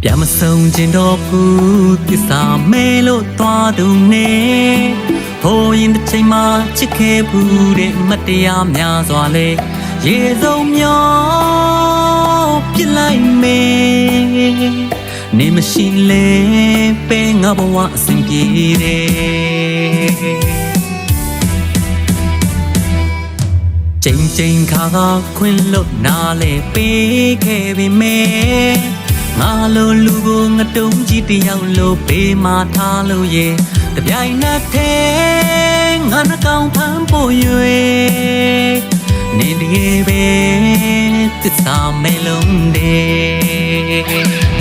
ပြမဆုံးခြင်းတော့ဘူးသစ္စာမဲလို့သွားသူနဲ့ဟိုရင်တစ်ချိန်မှချစ်ခဲ့ဘူးတဲ့အမတ်တရားများစွာလေရေစုံမျောပြစ်လိုက်မေနေမရှိလေပဲငါဘဝအစဉ်ပြေတယ်ချိန်ခါကခွင်လို့နားလေပေးခဲ့ပေမဲ့ငါလိုလူကိုငတုံးကြီးတယောက်လိုပေးမထားလို့ရေတပြိုင်နက်တည်းငါနှကောင်ဖမ်းဖို့၍နေတကယ်ပဲသစ္စာမဲလုံးတယ်